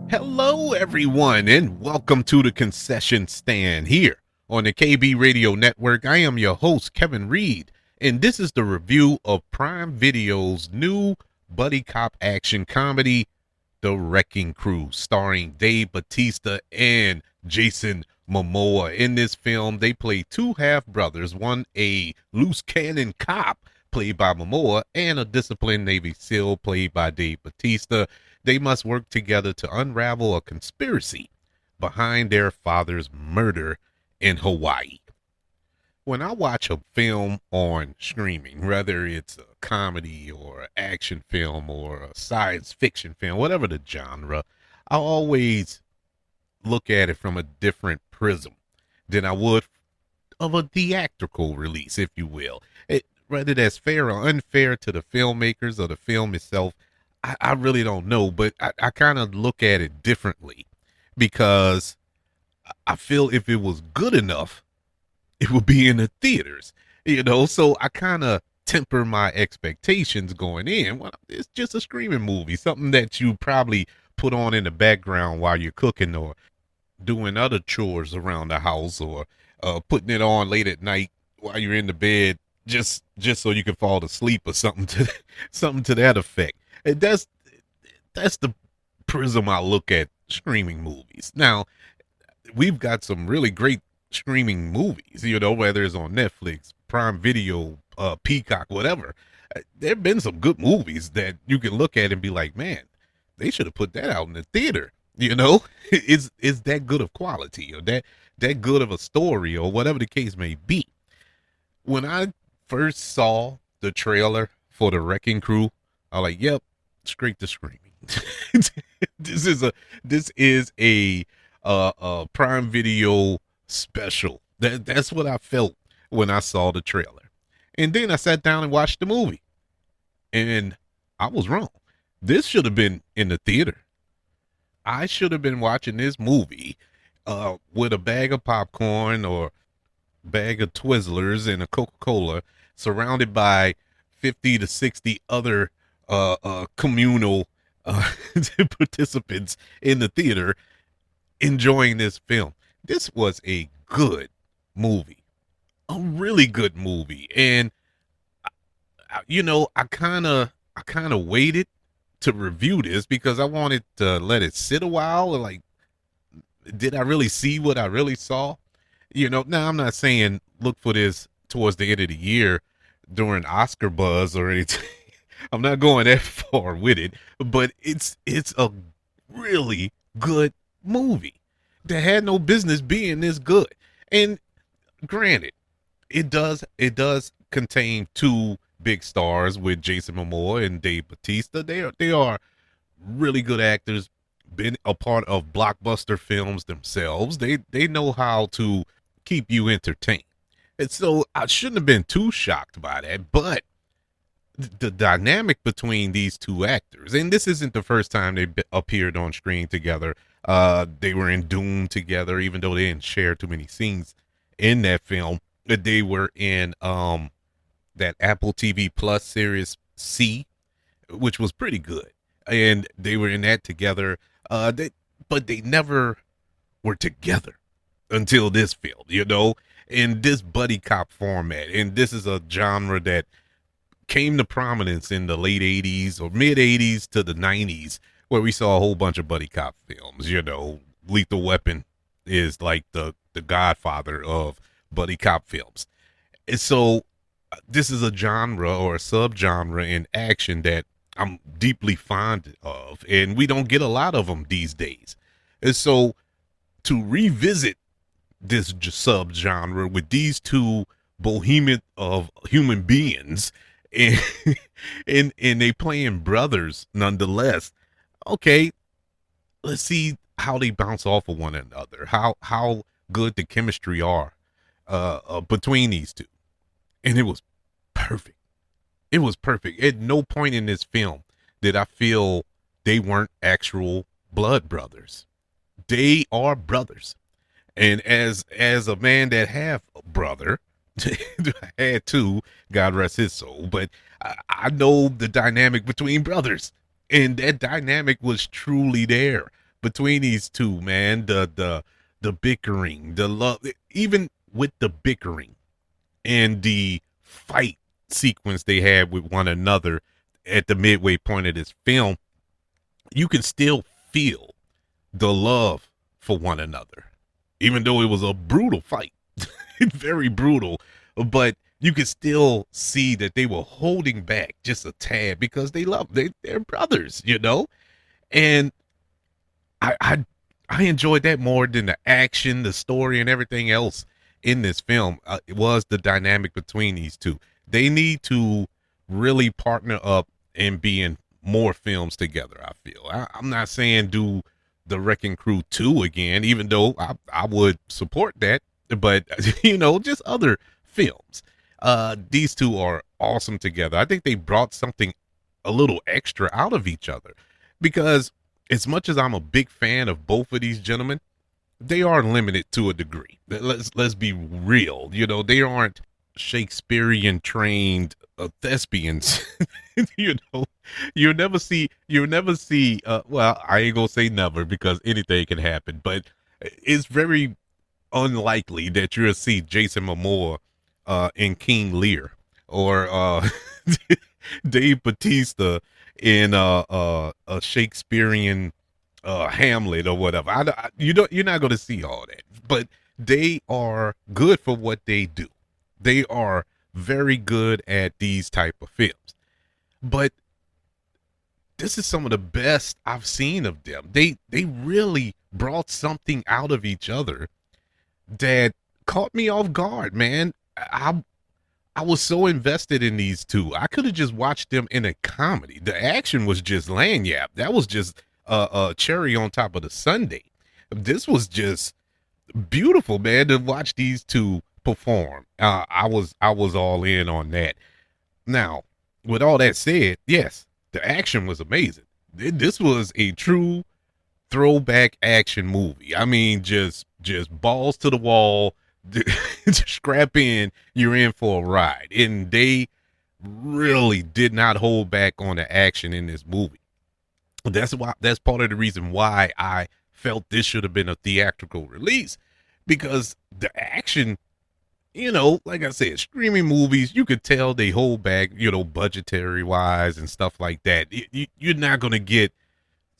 Hello, everyone, and welcome to the concession stand here on the KB Radio Network. I am your host, Kevin Reed, and this is the review of Prime Video's new buddy cop action comedy, The Wrecking Crew, starring Dave Bautista and Jason Momoa. In this film, they play two half brothers, one a loose cannon cop, played by Momoa, and a disciplined Navy SEAL, played by Dave Bautista. They must work together to unravel a conspiracy behind their father's murder in Hawaii. When I watch a film on streaming, whether it's a comedy or an action film or a science fiction film, whatever the genre, I always look at it from a different prism than I would of a theatrical release, if you will. Whether that's fair or unfair to the filmmakers or the film itself, I really don't know, but I kind of look at it differently because I feel if it was good enough, it would be in the theaters, so I kind of temper my expectations going in. Well, it's just a streaming movie, something that you probably put on in the background while you're cooking or doing other chores around the house or putting it on late at night while you're in the bed just so you can fall asleep or something to that effect. And that's the prism I look at streaming movies. Now, we've got some really great streaming movies, whether it's on Netflix, Prime Video, Peacock, whatever. There have been some good movies that you can look at and be like, man, they should have put that out in the theater. Is that good of quality or that good of a story or whatever the case may be. When I first saw the trailer for The Wrecking Crew, I was like, yep, straight to streaming. this is a Prime Video special. That's what I felt when I saw the trailer. And then I sat down and watched the movie. And I was wrong. This should have been in the theater. I should have been watching this movie with a bag of popcorn or bag of Twizzlers and a Coca-Cola, surrounded by 50 to 60 other communal participants in the theater enjoying this film. This was a good movie, a really good movie. And I kind of waited to review this because I wanted to let it sit a while. Like, did I really see what I really saw? Now I'm not saying look for this towards the end of the year during Oscar buzz or anything. I'm not going that far with it, but it's a really good movie that had no business being this good. And granted, it does contain two big stars with Jason Momoa and Dave Bautista. They are really good actors, been a part of blockbuster films themselves. They know how to keep you entertained. And so I shouldn't have been too shocked by that, but the dynamic between these two actors, and this isn't the first time they appeared on screen together. They were in Doom together, even though they didn't share too many scenes in that film. They were in that Apple TV Plus series C, which was pretty good, and they were in that together. But they never were together until this film, in this buddy cop format. And this is a genre that came to prominence in the late 80s or mid 80s to the 90s, where we saw a whole bunch of buddy cop films. Lethal Weapon is like the godfather of buddy cop films. And so this is a genre or a subgenre in action that I'm deeply fond of, and we don't get a lot of them these days. And so to revisit this subgenre with these two behemoth of human beings, and and they playing brothers nonetheless. Okay, let's see how they bounce off of one another, how good the chemistry are between these two. And it was perfect. It was perfect. At no point in this film did I feel they weren't actual blood brothers. They are brothers. And as a man that have a brother, had two, God rest his soul, but I know the dynamic between brothers, and that dynamic was truly there between these two, man. The bickering, the love, even with the bickering and the fight sequence they had with one another at the midway point of this film, you can still feel the love for one another, even though it was a brutal fight, very brutal. But you could still see that they were holding back just a tad because they're brothers, And I, I I enjoyed that more than the action, the story, and everything else in this film. It was the dynamic between these two. They need to really partner up and be in more films together. I feel. I'm not saying do the Wrecking Crew 2 again, even though I would support that, but just other films. These two are awesome together. I think they brought something a little extra out of each other because as much as I'm a big fan of both of these gentlemen, they are limited to a degree. Let's be real. They aren't Shakespearean trained thespians. you know, you'll never see. Well, I ain't gonna say never because anything can happen, but it's very unlikely that you'll see Jason Momoa in King Lear or Dave Bautista in a Shakespearean Hamlet or whatever. You're not going to see all that, but they are good for what they do. They are very good at these type of films. But this is some of the best I've seen of them. They really brought something out of each other that caught me off guard, man. I was so invested in these two. I could have just watched them in a comedy. The action was just lanyap. That was just a cherry on top of the sundae. This was just beautiful, man, to watch these two perform. I was all in on that. Now, with all that said, yes, the action was amazing. This was a true throwback action movie. I mean, just balls to the wall, scrap in, you're in for a ride. And they really did not hold back on the action in this movie. That's part of the reason why I felt this should have been a theatrical release, because the action, like I said, streaming movies, you could tell they hold back, budgetary wise and stuff like that. You're not going to get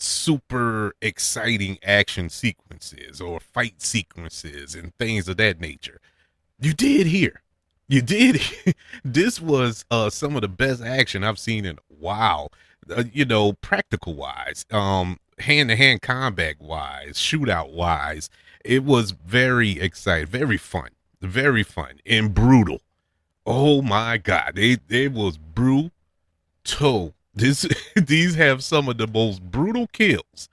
super exciting action sequences or fight sequences and things of that nature. You did here. You did. This was some of the best action I've seen in a while. Practical wise, hand to hand combat wise, shootout wise. It was very exciting, very fun and brutal. Oh my God. It was brutal. This these have some of the most brutal kills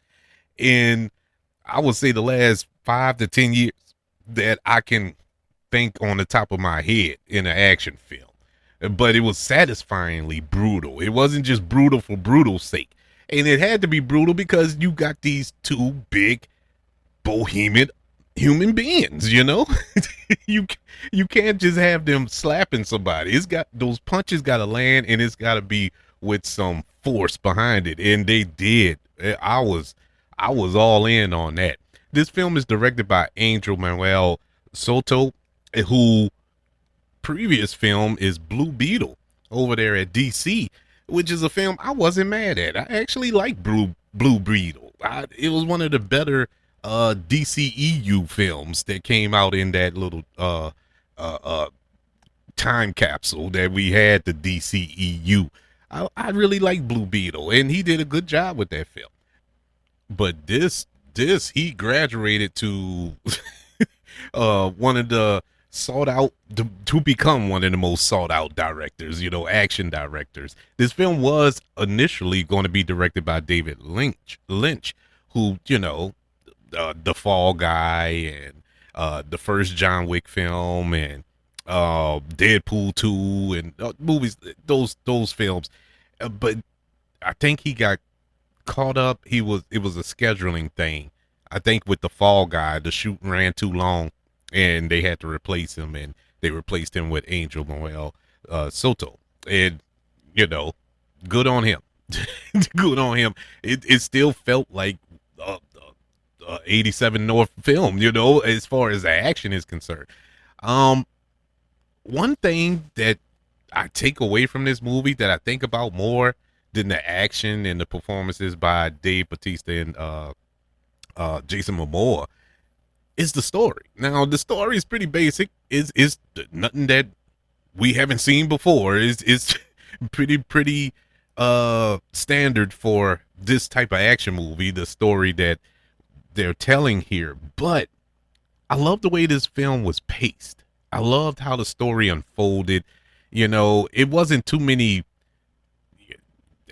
in, I would say, the last 5 to 10 years that I can think on the top of my head in an action film. But it was satisfyingly brutal. It wasn't just brutal for brutal's sake. And it had to be brutal because you got these two big bohemian human beings, you you can't just have them slapping somebody. It's got, those punches got to land, and it's got to be with some force behind it, and they did. I was all in on that. This film is directed by Angel Manuel Soto, who previous film is Blue Beetle over there at DC, which is a film I wasn't mad at. I actually like Blue Beetle. It was one of the better DCEU films that came out in that little time capsule that we had, the DCEU. I really like Blue Beetle, and he did a good job with that film. But this he graduated to one of the sought out to become one of the most sought out directors, action directors. This film was initially going to be directed by David Lynch, who, the Fall Guy and the first John Wick film and Deadpool 2 and movies, those films. But I think he got caught up. It was a scheduling thing. I think with the Fall Guy, the shoot ran too long, and they had to replace him, and they replaced him with Angel Manuel Soto. And good on him. Good on him. It still felt like '87 North film, you know, as far as the action is concerned. Um, One thing that I take away from this movie that I think about more than the action and the performances by Dave Bautista and Jason Momoa is the story. Now the story is pretty basic. Is nothing that we haven't seen before. Is pretty standard for this type of action movie. The story that they're telling here, but I love the way this film was paced. I loved how the story unfolded. You know, it wasn't too many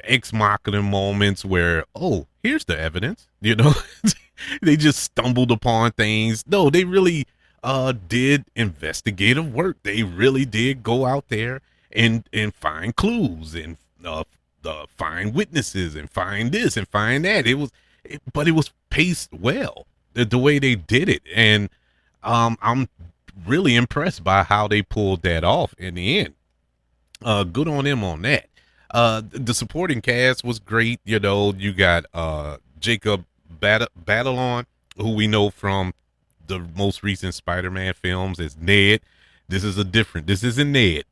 ex machina moments where, oh, here's the evidence. You know, they just stumbled upon things. No, they really did investigative work. They really did go out there and find clues and find witnesses and find this and find that. But it was paced well. The way they did it, and I'm really impressed by how they pulled that off in the end. Good on them on that. The supporting cast was great. You know, you got Jacob Batalon, who we know from the most recent Spider-Man films as Ned. This isn't Ned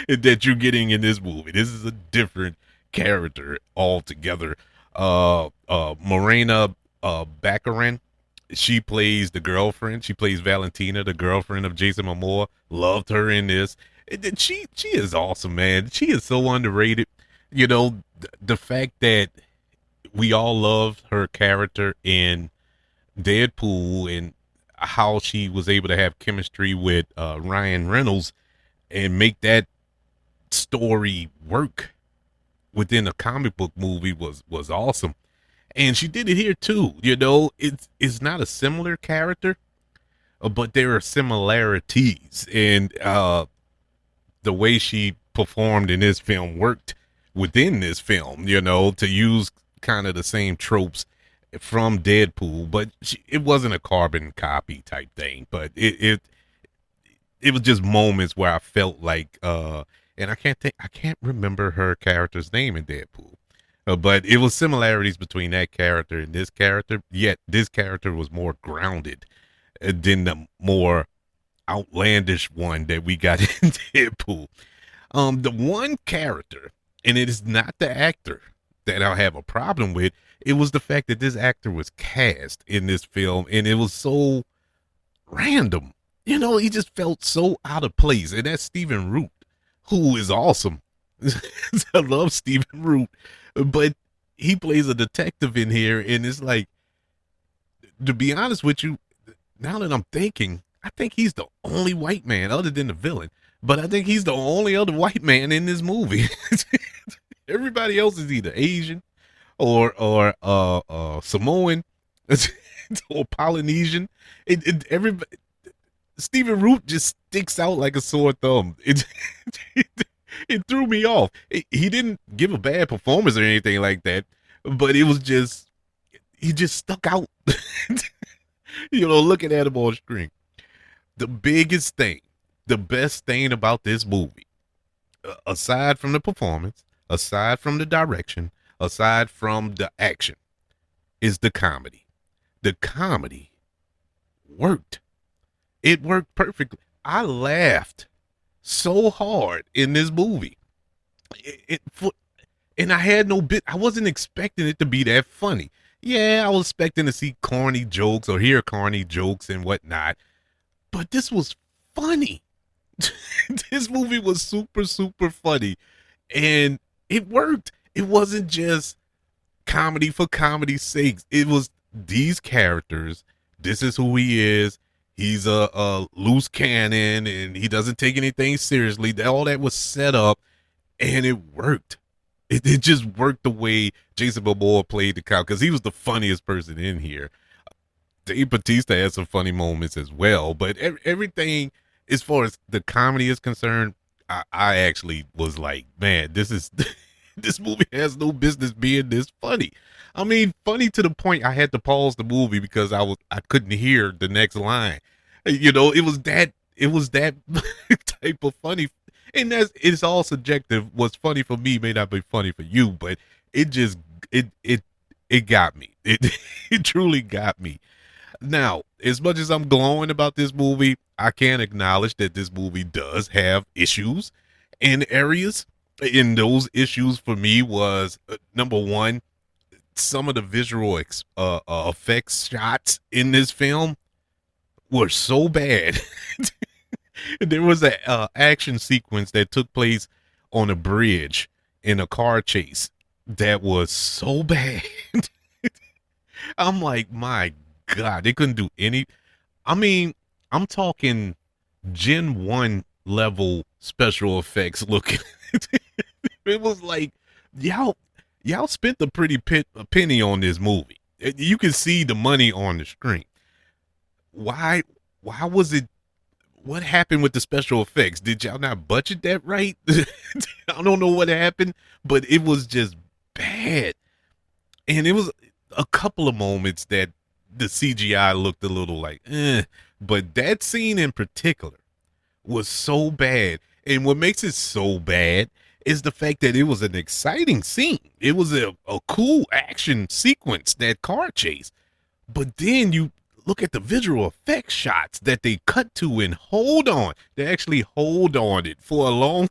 that you're getting in this movie. This is a different character altogether. Morena Baccarin, she plays the girlfriend. She plays Valentina, the girlfriend of Jason Momoa. Loved her in this. And she is awesome, man. She is so underrated. You know, the fact that we all loved her character in Deadpool and how she was able to have chemistry with Ryan Reynolds and make that story work within a comic book movie was awesome. And she did it here too. You know, it's not a similar character, but there are similarities, and the way she performed in this film worked within this film. You know, to use kind of the same tropes from Deadpool, but it wasn't a carbon copy type thing. But it was just moments where I felt like, and I can't remember her character's name in Deadpool. But it was similarities between that character and this character. Yet this character was more grounded than the more outlandish one that we got in Deadpool. The one character, and it is not the actor that I have a problem with. It was the fact that this actor was cast in this film, and it was so random. You know, he just felt so out of place, and that's Stephen Root, who is awesome. I love Stephen Root, but he plays a detective in here, and it's like, to be honest with you, now that I'm thinking, I think he's the only white man other than the villain, but I think he's the only other white man in this movie. Everybody else is either Asian or Samoan or Polynesian. Everybody, Stephen Root just sticks out like a sore thumb. It threw me off. He didn't give a bad performance or anything like that, but it was just, he just stuck out. You know, looking at him on screen. The biggest thing, the best thing about this movie, aside from the performance, aside from the direction, aside from the action, is the comedy. The comedy worked. It worked perfectly. I laughed so hard in this movie. And I had no bit. I wasn't expecting it to be that funny. Yeah, I was expecting to see corny jokes or hear corny jokes and whatnot, but this was funny. This movie was super, super funny, and it worked. It wasn't just comedy for comedy's sake. It was these characters. This is who he is. He's a loose cannon, and he doesn't take anything seriously. All that was set up, and it worked. It just worked the way Jason Momoa played the cop, because he was the funniest person in here. Dave Bautista had some funny moments as well, but everything as far as the comedy is concerned, I actually was like, man, this is this movie has no business being this funny. I mean, funny to the point I had to pause the movie because I couldn't hear the next line. You know, it was that type of funny, and it's all subjective. What's funny for me may not be funny for you, but it it got me. It truly got me. Now, as much as I'm glowing about this movie, I can acknowledge that this movie does have issues in areas. And those issues for me was number one, some of the visual effects shots in this film were so bad. There was a action sequence that took place on a bridge in a car chase that was so bad. I'm like, my God, they couldn't do any. I mean, I'm talking Gen 1 level special effects looking. It was like, y'all, y'all spent a penny on this movie. You can see the money on the screen. Why, why was it? What happened with the special effects? Did y'all not budget that right? I don't know what happened, but it was just bad. And it was a couple of moments that the CGI looked a little like, but that scene in particular was so bad. And what makes it so bad is the fact that it was an exciting scene. It was a cool action sequence, that car chase. But then you look at the visual effects shots that they cut to and hold on. They actually hold on it for a long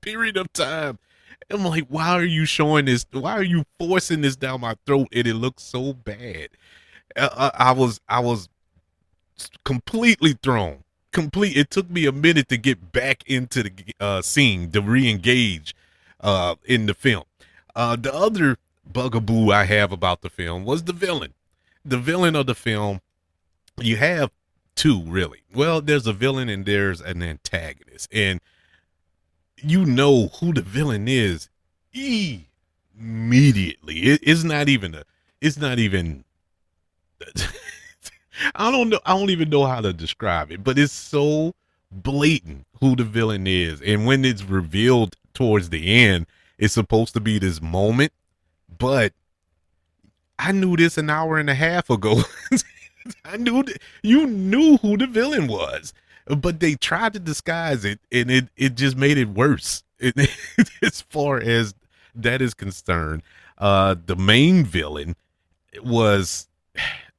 period of time. I'm like, why are you showing this? Why are you forcing this down my throat? And it looks so bad. I was completely thrown. It took me a minute to get back into the scene, to re-engage in the film. The other bugaboo I have about the film was the villain. The villain of the film, you have two, really. Well, there's a villain and there's an antagonist. And you know who the villain is immediately. It's not even I don't know. I don't even know how to describe it, but it's so blatant who the villain is. And when it's revealed towards the end, it's supposed to be this moment, but I knew this an hour and a half ago. I knew that you knew who the villain was, but they tried to disguise it, and it just made it worse. As far as that is concerned, the main villain was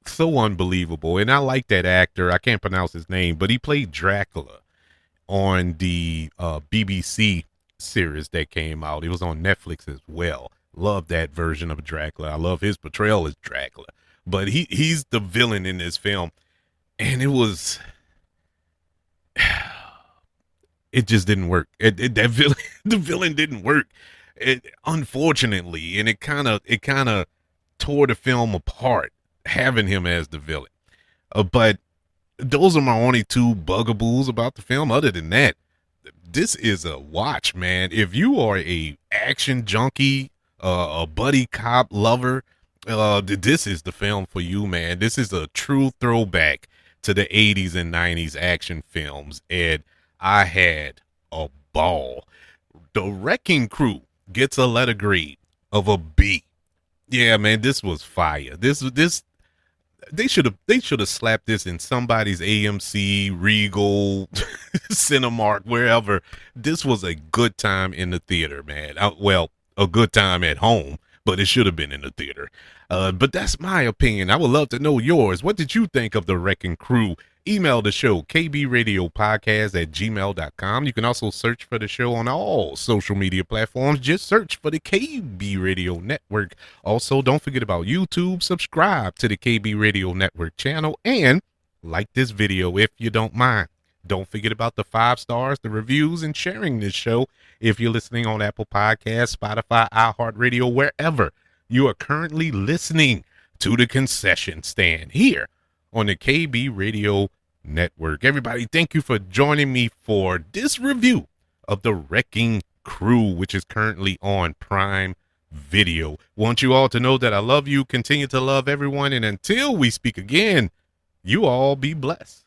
so unbelievable, and I like that actor. I can't pronounce his name, but he played Dracula on the BBC series that came out. It was on Netflix as well. Love that version of Dracula. I love his portrayal as Dracula. But he's the villain in this film, and it was it just didn't work. That villain, the villain didn't work. Unfortunately, and it kind of tore the film apart having him as the villain. But those are my only two bugaboos about the film. Other than that, this is a watch, man. If you are a action junkie, a buddy cop lover, this is the film for you, man. This is a true throwback to the 80s and 90s action films, and I had a ball. The Wrecking Crew gets a letter grade of a B. Yeah, man, this was fire. This they should have slapped this in somebody's AMC, Regal, Cinemark, wherever. This was a good time in the theater, man. Well, a good time at home, but it should have been in the theater. But that's my opinion. I would love to know yours. What did you think of The Wrecking Crew? Email the show, kbradiopodcast@gmail.com. You can also search for the show on all social media platforms. Just search for the KB Radio Network. Also, don't forget about YouTube. Subscribe to the KB Radio Network channel and like this video if you don't mind. Don't forget about the 5 stars, the reviews, and sharing this show if you're listening on Apple Podcasts, Spotify, iHeartRadio, wherever you are currently listening to the concession stand here on the KB Radio Network. Everybody, thank you for joining me for this review of The Wrecking Crew, which is currently on Prime Video. Want you all to know that I love you, continue to love everyone, and until we speak again, you all be blessed.